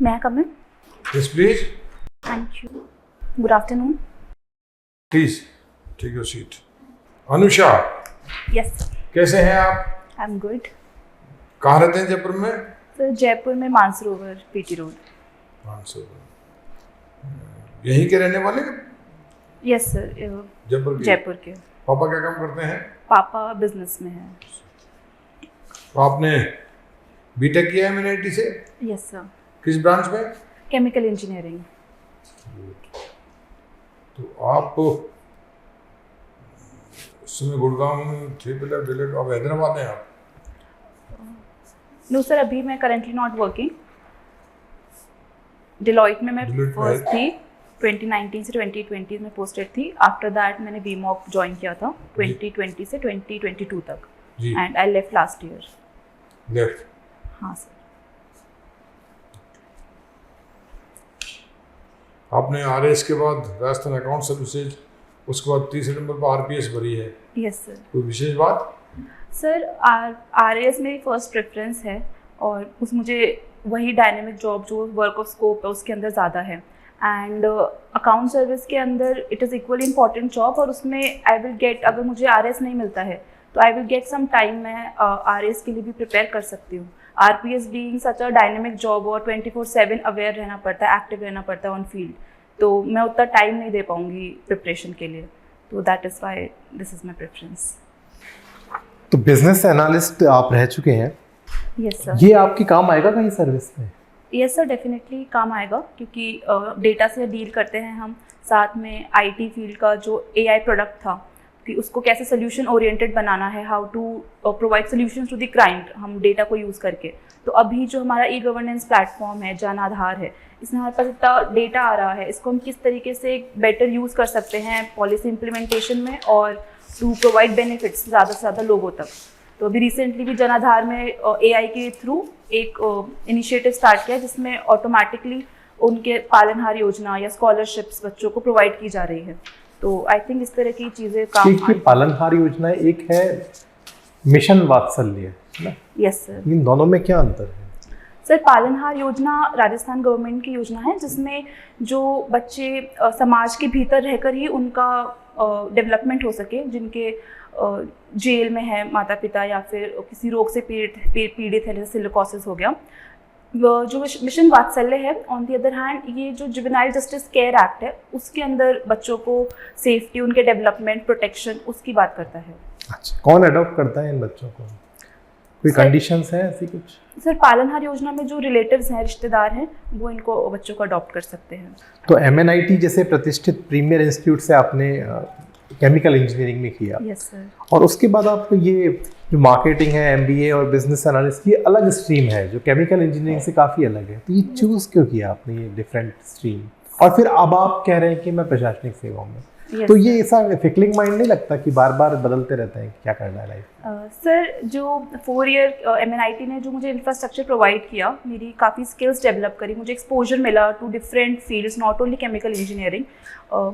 May I come in? Yes, please. Thank you. Good afternoon. Please take your seat. Anusha, Yes, sir. कैसे हैं आप? I'm good. कहाँ रहते हैं जयपुर में? सर जयपुर में मानसरोवर पीटी रोड. मानसरोवर. यहीं के रहने वाले? Yes sir. जयपुर के. जयपुर के. पापा क्या काम करते हैं? पापा बिजनेस में हैं. तो आपने बीटेक किया है MNIT से? Yes sir. किस ब्रांच में? Chemical engineering. तो आप इस समय गुड़गांव में डिलीट आप हैदराबाद में आप? नो सर, अभी मैं करंटली नॉट वर्किंग. डिलॉयट में मैं Deloitte में फर्स्ट थी. 2019 से 2020 में पोस्टेड थी. आफ्टर दैट मैंने बीमॉक ज्वाइन किया था 2020 से 2022 तक. जी. And I left last year. Left. हाँ सर. आपने RS के बाद राजस्थान अकाउंट सर्विसेज, उसके बाद तीसरे नंबर पर RPS भरी है. Yes sir. कोई विशेष बात? सर RAS मेरी फर्स्ट प्रेफरेंस है और उस मुझे वही डायनेमिक जॉब जो वर्क ऑफ स्कोप है उसके अंदर ज़्यादा है. एंड अकाउंट सर्विस के अंदर it is equally important job और उसमें आई विल गेट, अगर मुझे RS नहीं मिलता है तो I will get some time, मैं RS के लिए भी प्रिपेयर कर सकती हूँ. RPS being such a dynamic job और 24/7 अवेयर रहना पड़ता है, एक्टिव रहना पड़ता है ऑन फील्ड, तो मैं उतना टाइम नहीं दे पाऊँगी प्रिपरेशन के लिए. तो that is why this is my preference. तो बिजनेस एनालिस्ट आप रह चुके हैं. Yes sir. ये आपके काम आएगा कहीं सर्विस में? यस सर, डेफिनेटली काम आएगा क्योंकि डेटा से डील करते हैं हम. साथ में IT फील्ड का जो AI प्रोडक्ट था कि उसको कैसे सोल्यूशन ओरिएंटेड बनाना है, how to provide solutions to the client हम डेटा को यूज़ करके. तो अभी जो हमारा ई-गवर्नेंस प्लेटफॉर्म है, जन आधार है, इसमें हमारे पास इतना डेटा आ रहा है, इसको हम किस तरीके से बेटर यूज़ कर सकते हैं पॉलिसी इम्प्लीमेंटेशन में और टू प्रोवाइड बेनिफिट्स ज़्यादा से ज़्यादा लोगों तक. तो अभी रिसेंटली भी जन आधार में AI के थ्रू एक इनिशिएटिव स्टार्ट किया जिसमें ऑटोमेटिकली उनके पालनहार योजना या स्कॉलरशिप्स बच्चों को प्रोवाइड की जा रही है. तो आई थिंक इस तरह की चीज़ें काम एक पालनहार योजना है, एक है मिशन वात्सल्य, है ना? Yes sir. इन दोनों में क्या अंतर है? सर पालनहार योजना राजस्थान गवर्नमेंट की योजना है जिसमें जो बच्चे समाज के भीतर रहकर ही उनका डेवलपमेंट हो सके, जिनके जेल में है माता पिता या फिर किसी रोग से पीड़ित है, जैसे सिलिकोसिस हो गया. जो मिशन वात्सल्य है ऑन दी अदर हैंड, ये जो जुवेनाइल जस्टिस केयर एक्ट है उसके अंदर बच्चों को सेफ्टी, उनके डेवलपमेंट, प्रोटेक्शन, उसकी बात करता है. अच्छा, कौन अडॉप्ट करता है इन बच्चों को? कोई कंडीशंस हैं ऐसी कुछ? सर पालनहार योजना में जो रिलेटिव्स हैं, रिश्तेदार हैं, वो इनको बच्चों को अडॉप्ट कर सकते हैं. तो MNIT जैसे प्रतिष्ठित प्रीमियर इंस्टीट्यूट से आपने केमिकल इंजीनियरिंग में किया. Yes sir. और उसके बाद आप ये जो मार्केटिंग है, MBA और बिजनेस एनालिस्ट, ये अलग स्ट्रीम है जो केमिकल इंजीनियरिंग से काफ़ी अलग है. तो ये चूज़ क्यों किया आपने ये डिफरेंट स्ट्रीम? और फिर अब आप कह रहे हैं कि मैं प्रशासनिक सेवाओं में. तो ये ऐसा फिकलिंग माइंड नहीं लगता कि बार बार बदलते रहते हैं कि क्या करना है लाइफ? सर जो 4 ईयर MNIT ने जो मुझे इंफ्रास्ट्रक्चर प्रोवाइड किया, मेरी काफ़ी स्किल्स डेवलप करी, मुझे एक्सपोजर मिला to different fields, not only chemical engineering.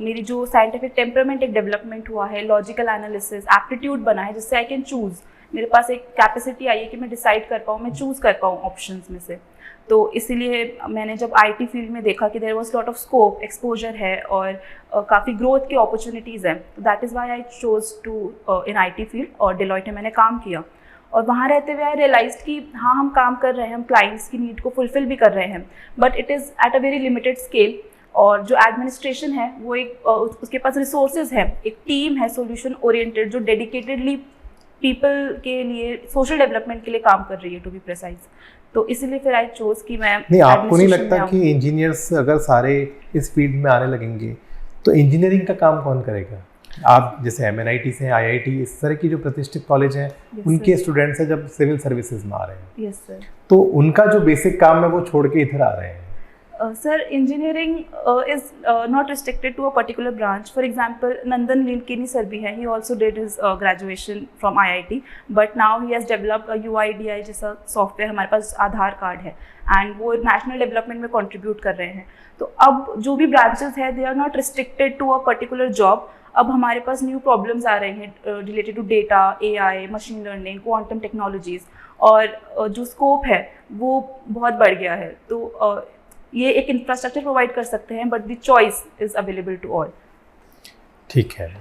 मेरी जो साइंटिफिक टेम्परामेंट एक डेवलपमेंट हुआ है, लॉजिकल एनालिसिस, एप्टीट्यूड बना है जिससे आई कैन चूज़. मेरे पास एक कैपेसिटी आई है कि मैं डिसाइड कर पाऊँ, मैं चूज़ कर पाऊँ ऑप्शंस में से. तो इसीलिए मैंने जब IT फील्ड में देखा कि there was lot of scope, exposure है और काफ़ी ग्रोथ की अपॉर्चुनिटीज़ हैं, तो that is why I chose to in IT field. और डिलॉयट में मैंने काम किया और वहाँ रहते हुए आई रियलाइज कि हाँ, हम काम कर रहे हैं, हम क्लाइंट्स की नीड को फुलफिल भी कर रहे हैं, but it is at a very limited scale. और जो एडमिनिस्ट्रेशन है वो एक उसके पास रिसोर्सेज है, एक टीम है सोल्यूशन ओरिएंटेड जो डेडिकेटेडली पीपल के लिए, सोशल डेवलपमेंट के लिए काम कर रही है, टू बी प्रिसाइज. तो इसीलिए फिर आई चोज कि मैं नहीं, आपको नहीं लगता कि इंजीनियर्स अगर सारे इस फील्ड में आने लगेंगे तो इंजीनियरिंग का काम कौन करेगा? आप जैसे MNIT से, IIT, इस तरह की जो प्रतिष्ठित कॉलेज हैं, उनके स्टूडेंट्स हैं जब सिविल सर्विसेज में आ रहे हैं. Yes sir. तो उनका जो बेसिक काम है वो छोड़ के इधर आ रहे हैं. Sir, engineering is not restricted to a particular branch. For example, Nandan Nilekani sir bhi hai. He also did his graduation from IIT, but now he has developed a UIDI जैसा software. हमारे पास Aadhaar card है and वो national development में contribute कर रहे हैं. तो अब जो भी ब्रांचेस है they are not restricted to a particular job. अब हमारे पास न्यू प्रॉब्लम्स आ रहे हैं related to data, AI, machine learning, quantum technologies, और जो स्कोप है वो बहुत बढ़ गया है. तो ये एक इंफ्रास्ट्रक्चर प्रोवाइड कर सकते हैं, but the choice is available to all. ठीक है।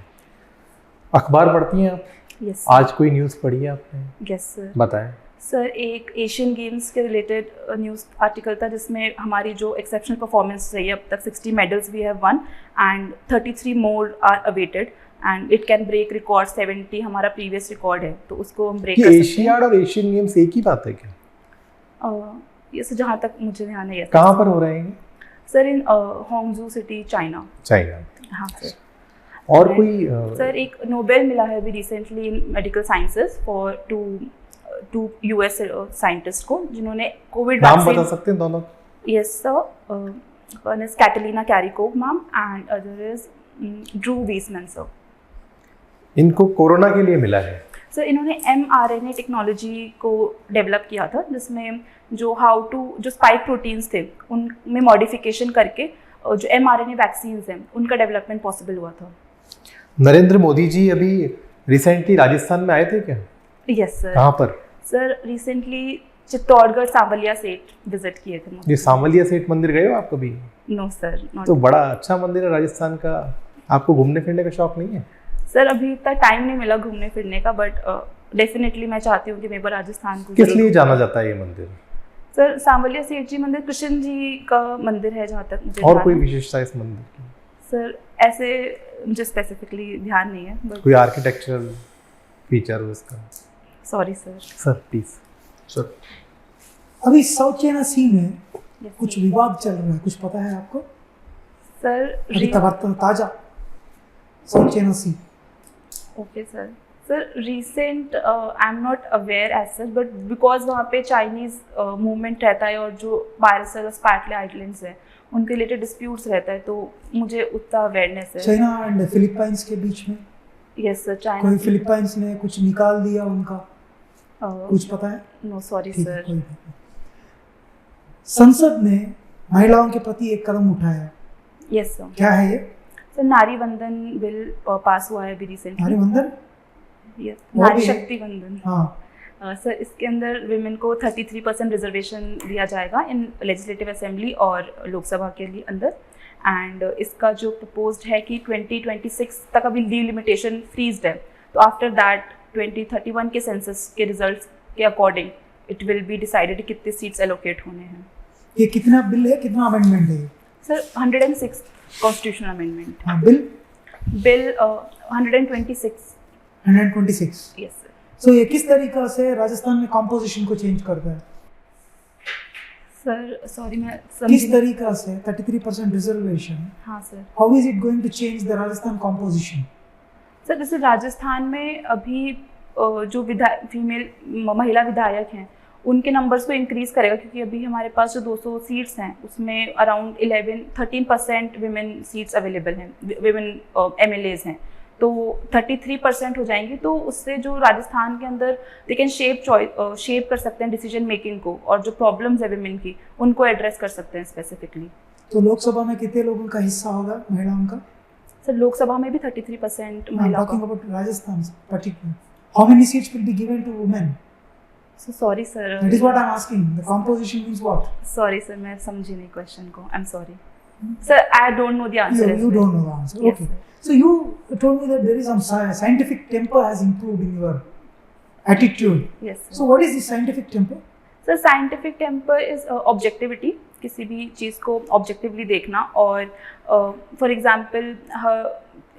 अखबार पढ़ती हैं आप? यस आज कोई न्यूज़ पढ़ी है आपने? Yes sir. बताएं। सर एक एशियन गेम्स के रिलेटेड न्यूज़ आर्टिकल था जिसमें हमारी जो एक्सेप्शनल परफॉर्मेंस रही है अब तक, 60 medals we have won and 33 more are awaited and it can break record. 70 हमारा प्रीवियस रिकॉर्ड है, तो उसको हम ब्रेक कर सकते हैं। एशियाड और एशियन गेम्स एक ही बात है क्या? ये सर जहाँ तक मुझे ध्यान है। कहाँ पर हो रहे हैं? Sir in Hangzhou city, China. China. हाँ सर। और कोई सर एक नोबेल मिला है अभी recently in medical sciences for two US scientist को, जिन्होंने कोविड नाम बता सकते हैं दोनों? Yes sir, one is Katalin Kariko ma'am and other is Drew Weissman sir. इनको कोरोना के लिए मिला है? सर इन्होंने mRNA टेक्नोलॉजी को डेवलप किया था, जिसमें जो स्पाइक प्रोटीन्स थे उनमें मॉडिफिकेशन करके जो mRNA वैक्सीन्स हैं उनका डेवलपमेंट पॉसिबल हुआ था। नरेंद्र मोदी जी अभी रिसेंटली राजस्थान में आए थे क्या? Yes sir. कहाँ पर? सर रिसेंटली चित्तौड़गढ़ सांवलिया सेठ विजिट किए थे। ये सांवलिया सेठ मंदिर गए हो आप कभी? No sir, not. तो बड़ा अच्छा मंदिर है राजस्थान का। आपको घूमने फिरने का शौक नहीं है? सर अभी तक टाइम नहीं मिला घूमने फिरने का, बट डेफिनेटली मैं चाहती हूँ कि मैं एक बार राजस्थान को। किस लिए जाना जाता है ये मंदिर? सर सांवलिया सेठ जी मंदिर कृष्ण जी का मंदिर है जहाँ तक मुझे और ध्यान कोई है। विशेषता इस मंदिर की? सर ऐसे मुझे स्पेसिफिकली ध्यान नहीं है, बट कोई आर्किटेक्चरल फीचर हो इसका? Sorry sir. Sir please. Sir अभी साउथ चाइना सी में Yes, कुछ sir. विवाद चल रहा है, कुछ पता है आपको? सर अभी ताजा South China Sea. Okay sir. Sir recent I am not aware as such, but because वहाँ पे चाइनीज़ मूवमेंट रहता है और जो बायरसल और स्पैटले आइलैंड्स हैं उनके रिलेटेड डिस्प्यूट्स रहता है, तो मुझे उतना अवेयरनेस है। चाइना एंड फिलीपाइंस के बीच में यस सर। चाइना कोई फिलीपाइंस ने कुछ निकाल दिया उनका, कुछ पता है? नो सॉरी ठीक है, सर। कोई बात नहीं। संसद ने महिलाओं के प्रति एक कदम उठाया, यस सर। क्या है ये? सर नारी वंदन बिल पास हुआ है अभी नारी रिसेंटली। वंदन? यस, वो नारी भी है? शक्ति वंदन। हाँ। सर इसके अंदर विमेन को 33% रिजर्वेशन दिया जाएगा इन लेजिस्लेटिव असेंबली और लोकसभा के लिए अंदर। एंड इसका जो प्रपोज्ड है कि 2026 तक अभी डिलिमिटेशन फ्रीज्ड है, तो आफ्टर दैट 2031 के सेंसस के रिजल्ट्स के according it will be decided कि कितने सीट्स एलोकेट होने हैं। ये कितना बिल है, कितना अमेंडमेंट है ये? Sir 106 constitutional amendment. हाँ, bill bill 126। 126। Yes sir. So ये किस तरीका से राजस्थान में कॉम्पोजिशन को चेंज करता है? सर सॉरी मैं किस समझी। तरीका से 33% रिजर्वेशन, हाँ sir. How is it going to change the Rajasthan composition? Sir जैसे राजस्थान में अभी जो फीमेल महिला विधायक हैं उनके नंबर्स को इंक्रीज करेगा, क्योंकि अभी हमारे पास जो 200 सीट्स हैं उसमें अराउंड 13% विमेन सीट्स अवेलेबल हैं, विमेन MLAs हैं, तो 33% हो जाएंगी। तो उससे जो राजस्थान के अंदर दे कैन शेप कर सकते हैं डिसीजन मेकिंग को, और जो प्रॉब्लम्स है विमेन की उनको एड्रेस कर सकते हैं स्पेसिफिकली। तो लोकसभा में कितने लोगों का हिस्सा होगा महिलाओं का? सर लोकसभा में भी 33% I'm महिला talking about Rajasthan particularly. How many seats will be given to women? Sorry sir. That is what I'm asking. The composition means what? Sorry sir, मैं समझी नहीं क्वेश्चन को। I am sorry sir, I don't know the answer. You don't know the answer. Yes, Okay. sir. So you told me that there is some scientific temper has improved in your attitude. Yes So what is the scientific temper? Sir scientific temper is objectivity, किसी भी चीज़ को objectively देखना। और for example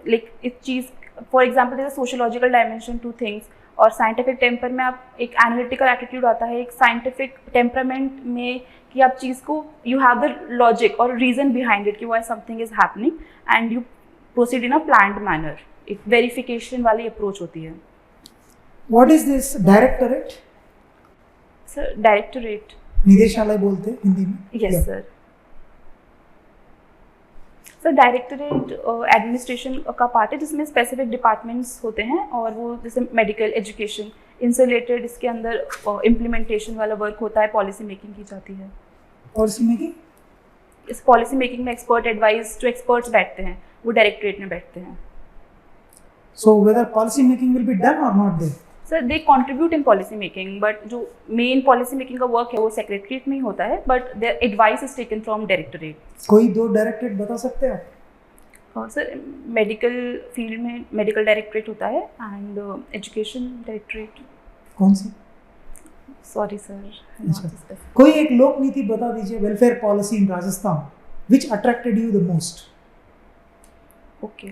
like इस चीज़ for example there sociological dimension two things, और scientific temper में आप एक एनालिटिकल एटीट्यूड आता है, एक साइंटिफिक टेम्परामेंट में कि आप चीज़ को यू हैव द लॉजिक और रीजन बिहाइंड इट कि why something is happening and you proceed in a planned manner. एक वेरिफिकेशन वाली अप्रोच होती है। What is this directorate? Sir directorate. निदेशालय बोलते हैं हिंदी में। Yes Yeah. Sir. Sir directorate administration का पार्ट है जिसमें स्पेसिफिक डिपार्टमेंट्स होते हैं, और वो जैसे मेडिकल, एजुकेशन, इनसे रिलेटेड इसके अंदर इम्प्लीमेंटेशन वाला वर्क होता है, पॉलिसी मेकिंग की जाती है। Policy making? इस पॉलिसी मेकिंग में एक्सपर्ट एडवाइस, जो एक्सपर्ट्स बैठते हैं वो डायरेक्टोरेट में बैठते हैं। So whether policy making will be done or not there? Sir they contribute in policy making, but जो मेन पॉलिसी मेकिंग का वर्क है वो सेक्रेटरीट में ही होता है, but their advice is taken from directorate. कोई 2 डायरेक्टरेट बता सकते हैं आप? सर मेडिकल फील्ड में मेडिकल डायरेक्टरेट होता है एंड एजुकेशन डायरेक्टरेट। कौन सी? Sorry sir. अच्छा। कोई एक लोक नीति बता दीजिए, welfare policy in Rajasthan which attracted you the most. Okay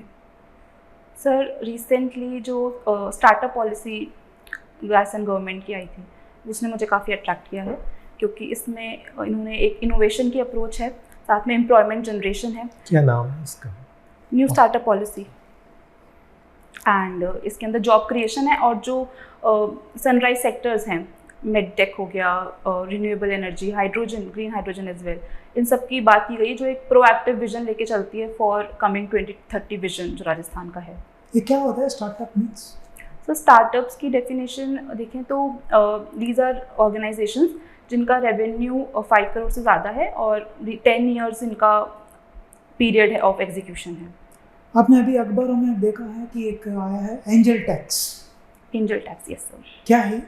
sir, recently जो स्टार्टअप पॉलिसी राजस्थान गवर्नमेंट की आई थी उसने मुझे काफ़ी अट्रैक्ट किया है, क्योंकि इसमें इन्होंने एक इनोवेशन की अप्रोच है, साथ में एम्प्लॉयमेंट जनरेशन है। क्या नाम है इसका? New startup policy. एंड इसके अंदर जॉब क्रिएशन है, और जो सनराइज सेक्टर्स हैं, मेडटेक हो गया, renewable energy, hydrogen, green hydrogen as well, इन सब की बात की गई, जो एक प्रोएक्टिव विजन लेके चलती है फॉर कमिंग 2030 विजन जो राजस्थान का है। ये क्या होता है स्टार्टअप मीन्स? सो स्टार्टअप्स की डेफिनेशन देखें तो दीज आर ऑर्गेनाइजेशंस जिनका रेवेन्यू 5 करोड़ से ज़्यादा है और 10 ईयर्स इनका पीरियड है ऑफ एग्जीक्यूशन है। आपने अभी अखबारों में देखा है कि एक आया है angel tax. Angel tax, yes sir. क्या है?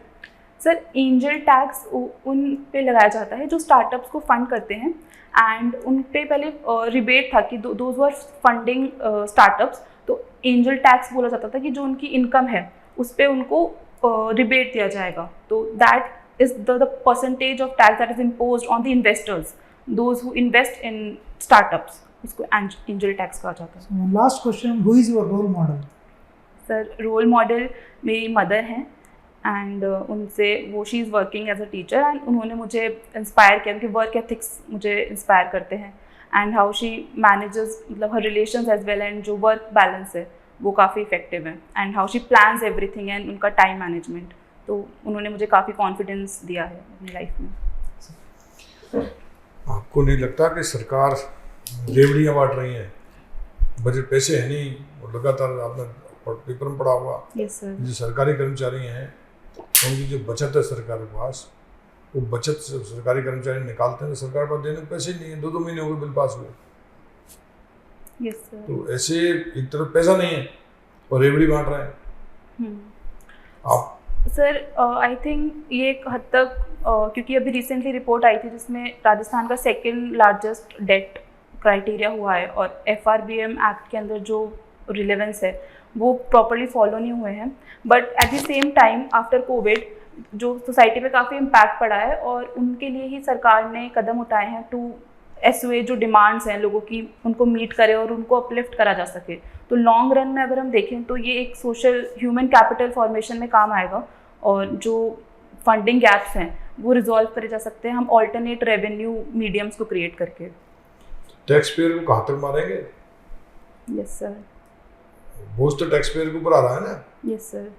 सर एंजल टैक्स उन पे लगाया जाता है जो स्टार्टअप्स को फंड करते हैं, एंड उन पे पहले रिबेट था कि दोज वर फंडिंग स्टार्टअप्स, तो एंजल टैक्स बोला जाता था कि जो उनकी इनकम है उस पे उनको रिबेट दिया जाएगा, तो that is the percentage of tax that is imposed on the investors, those who invest in startups, उसको एंजल टैक्स कहा जाता है। Last question, who is your role model? Sir role model मेरी मदर हैं, and उनसे वो she is working as a teacher, and उन्होंने मुझे इंस्पायर किया, उनके वर्क एथिक्स मुझे इंस्पायर करते हैं, एंड हाउ शी मैनेजेस, मतलब हर रिलेशंस एज वेल, एंड जो वर्क बैलेंस है वो काफ़ी इफेक्टिव है, and how she plans everything, and उनका टाइम मैनेजमेंट, तो उन्होंने मुझे काफ़ी कॉन्फिडेंस दिया है अपनी लाइफ में। आपको नहीं लगता कि सरकार रेवड़ियाँ बांट रही हैं, बजट पैसे है नहीं, और लगातार आपने पेपर में पढ़ा होगा, यस सर। जो सरकारी कर्मचारी हैं उनकी जो बचत है सरकार के पास, वो बचत से सरकारी कर्मचारी निकालते हैं, तो सरकार पर देने को पैसे ही नहीं है, 2-2 महीने हो गए बिल पास हुए। Yes sir. तो ऐसे एक तरफ पैसा नहीं है और रेवड़ी बांट रहे हैं आप। सर आई थिंक ये एक हद तक क्योंकि अभी रिसेंटली रिपोर्ट आई थी जिसमें राजस्थान का सेकंड लार्जेस्ट डेट क्राइटेरिया हुआ है, और FRBM एक्ट के अंदर जो रिलेवेंस है वो प्रॉपर्ली फॉलो नहीं हुए हैं, but at the same time after Covid जो सोसाइटी पे काफ़ी इम्पैक्ट पड़ा है, और उनके लिए ही सरकार ने कदम उठाए हैं टू SOA जो डिमांड्स हैं लोगों की उनको मीट करे और उनको अपलिफ्ट करा जा सके। तो लॉन्ग रन में अगर हम देखें तो ये एक सोशल ह्यूमन कैपिटल फॉर्मेशन में काम आएगा, और जो फंडिंग गैप्स हैं वो रिजॉल्व करे जा सकते हैं हम ऑल्टरनेट रेवेन्यू मीडियम्स को क्रिएट करके। टैक्स पेयर को कहाँ तक मारेंगे? Yes sir. बोझ तो टैक्स पेयर के ऊपर आ रहा है ना। Yes sir.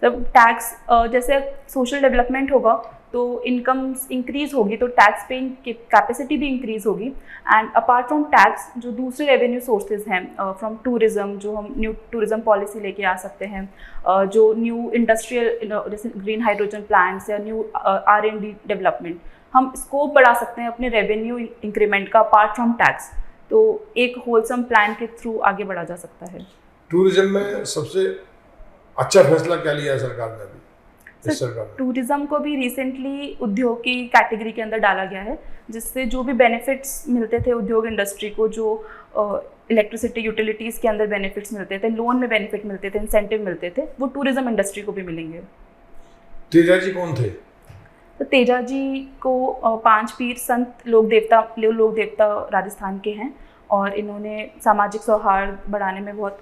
तब टैक्स जैसे सोशल डेवलपमेंट होगा तो इनकम्स इंक्रीज होगी, तो टैक्स पेइंग कैपेसिटी भी इंक्रीज होगी, एंड अपार्ट फ्रॉम टैक्स जो दूसरे रेवेन्यू सोर्सेज हैं फ्रॉम टूरिज्म, जो हम न्यू टूरिज्म पॉलिसी लेके आ सकते हैं, जो न्यू इंडस्ट्रियल जैसे ग्रीन हाइड्रोजन प्लांट्स या न्यू R&D डेवलपमेंट, हम स्कोप बढ़ा सकते हैं अपने रेवेन्यू इंक्रीमेंट का अपार्ट फ्रॉम टैक्स, तो एक होलसम प्लान के थ्रू आगे बढ़ा जा सकता है। टूरिज्म में सबसे अच्छा फैसला क्या लिया है सरकार ने अभी? इस सरकार ने टूरिज्म को भी रिसेंटली उद्योग की कैटेगरी के अंदर डाला गया है, जिससे जो भी बेनिफिट्स मिलते थे उद्योग इंडस्ट्री को, जो इलेक्ट्रिसिटी यूटिलिटीज़ के अंदर बेनिफिट्स मिलते थे, लोन में बेनिफिट मिलते थे, इंसेंटिव मिलते थे, वो टूरिज्म इंडस्ट्री को भी मिलेंगे। तेजा जी कौन थे? तो तेजा जी को 5 पीर संत लोक देवता राजस्थान के हैं, और इन्होंने सामाजिक सौहार्द बढ़ाने में बहुत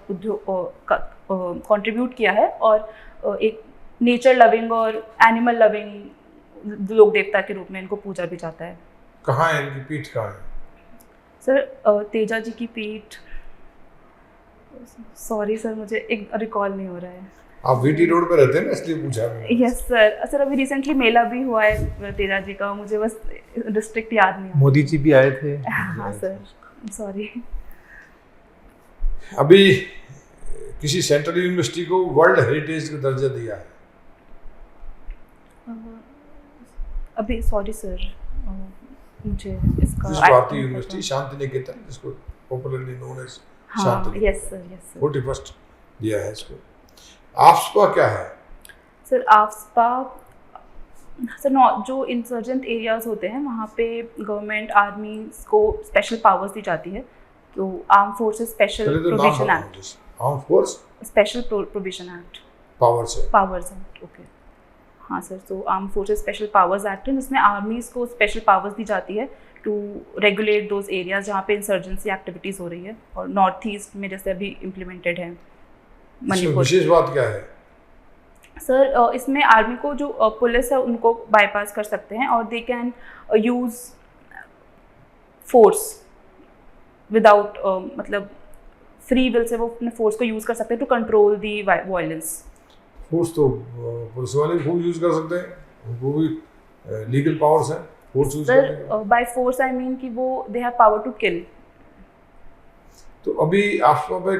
कंट्रीब्यूट किया है, और एक नेचर लविंग और एनिमल लविंग लोक देवता के रूप में इनको पूजा भी जाता है। कहाँ है इनकी पीठ? कहाँ है सर तेजा जी की पीठ, सॉरी सर मुझे एक रिकॉल नहीं हो रहा है। आप VT रोड पे रहते हैं ना, इसलिए पूछा मैंने। Yes sir. सर अभी रिसेंटली मेला भी हुआ है तेजा जी का, मुझे बस डिस्ट्रिक्ट याद नहीं आ रहा। मोदी जी भी आए थे। हाँ सर, सॉरी। अभी किसी सेंट्रल यूनिवर्सिटी को वर्ल्ड हेरिटेज का दर्जा दिया है। अभी सॉरी सर, मुझे इसका भारतीय यूनिवर्सिटी शांति निकेतन, जिसको popularly known as Shanti Niketan. Yes sir, yes sir. 41st दिया है इसको। आपका क्या है? सर आफ्सपा सर जो इंसर्जेंट एरियाज होते हैं वहाँ पे गवर्नमेंट आर्मी को स्पेशल पावर्स दी जाती है, तो आर्म फोर्सेस स्पेशल चलिए तो नाम प्रोविजन बताओ एक्ट, मुझे। Arm force special provision act, powers है। Powers act, okay. हाँ सर, तो arm forces special powers act है जिसमें आर्मीज को स्पेशल पावर्स दी जाती है टू रेगुलेट दोज एरियाज जहाँ पे इंसर्जेंसी एक्टिविटीज़ हो रही है, और नॉर्थ ईस्ट में जैसे अभी इम्प्लीमेंटेड है इसमें मणिपुर। विशेष बात क्या है? सर इसमें आर्मी को जो पुलिस है उनको बाईपास कर सकते हैं, और they can use force without मतलब फ्री विल से वो अपने फोर्स को यूज़ कर सकते हैं to control the violence. Force तो पुलिस वाले भी खूब यूज कर सकते हैं, उनको भी लीगल पावर्स हैं फोर्स यूज करने के। Sir by force I mean कि वो they have power to kill. तो अभी आफ्सपा पे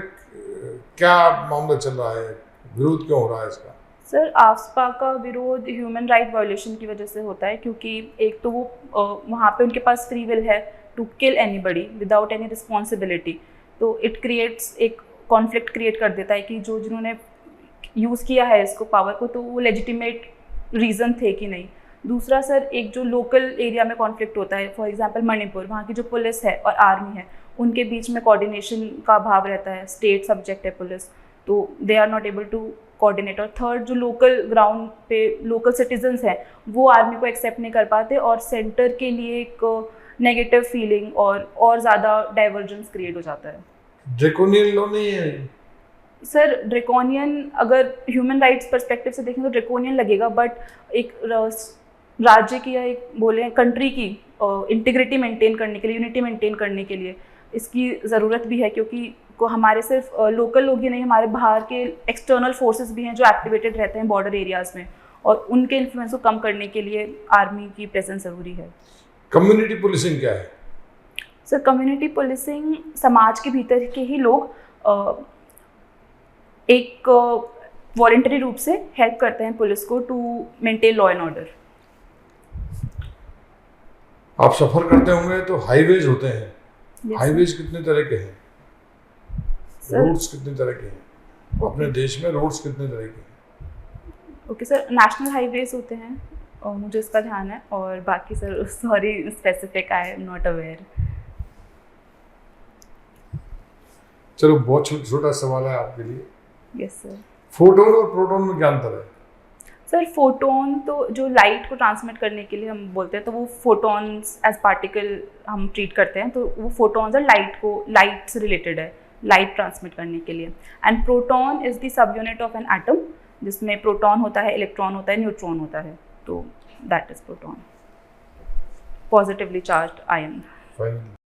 क्या मामला चल रहा है, विरोध क्यों हो रहा है इसका? सर आफ्सपा का विरोध ह्यूमन राइट वायोलेशन की वजह से होता है, क्योंकि एक तो वो वहाँ पे उनके पास फ्री विल है to kill anybody without any responsibility, तो इट क्रिएट्स एक कॉन्फ्लिक्ट क्रिएट कर देता है कि जो जिन्होंने यूज़ किया है इसको पावर को, तो वो लेजिटिमेट रीज़न थे कि नहीं। दूसरा सर, एक जो लोकल एरिया में कॉन्फ्लिक्ट होता है, फॉर एग्जांपल मणिपुर, वहाँ की जो पुलिस है और आर्मी है उनके बीच में कोऑर्डिनेशन का अभाव रहता है, स्टेट सब्जेक्ट है पुलिस, तो they are not able to coordinate. और थर्ड, जो लोकल ग्राउंड पे लोकल सिटीजन्स हैं वो आर्मी को एक्सेप्ट नहीं कर पाते, और सेंटर के लिए एक नेगेटिव फीलिंग और ज़्यादा डाइवर्जेंस क्रिएट हो जाता है। ड्रैकोनियन लॉ नहीं है? सर ड्रैकोनियन अगर ह्यूमन राइट्स पर्सपेक्टिव से देखें तो ड्रैकोनियन लगेगा, बट एक राज्य की या एक बोले कंट्री की इंटीग्रिटी मेंटेन करने के लिए, यूनिटी मेंटेन करने के लिए इसकी ज़रूरत भी है, क्योंकि हमारे सिर्फ लोकल लोग ही नहीं, हमारे बाहर के एक्सटर्नल फोर्सेस भी हैं जो एक्टिवेटेड रहते हैं बॉर्डर एरियाज़ में, और उनके इन्फ्लुएंस को कम करने के लिए आर्मी की प्रेजेंस ज़रूरी है। कम्युनिटी पुलिसिंग क्या है? सर कम्युनिटी पुलिसिंग समाज के भीतर के ही लोग एक वॉलंटरी रूप से हेल्प करते हैं पुलिस को to maintain law and order. आप सफ़र करते होंगे तो हाईवेज होते हैं, Yes, हाईवेज कितने तरह के हैं, सर। रोड्स कितने तरह के हैं अपने देश में, रोड्स कितने तरह के हैं? ओके सर, नेशनल हाईवेज होते हैं और मुझे इसका ध्यान है, और बाकी sir sorry specific I am not aware. चलो बहुत छोटा सवाल है आपके लिए, यस सर। फोटोन और प्रोटॉन में क्या अंतर है? सर फोटोन तो जो लाइट को ट्रांसमिट करने के लिए हम बोलते हैं, तो वो फोटॉन्स एज पार्टिकल हम ट्रीट करते हैं, तो वो फोटॉन्स और लाइट से रिलेटेड है, लाइट ट्रांसमिट करने के लिए। And proton is the sub unit of an atom, जिसमें प्रोटॉन होता है, इलेक्ट्रॉन होता है, न्यूट्रॉन होता है, तो that is proton, positively charged ion. Finally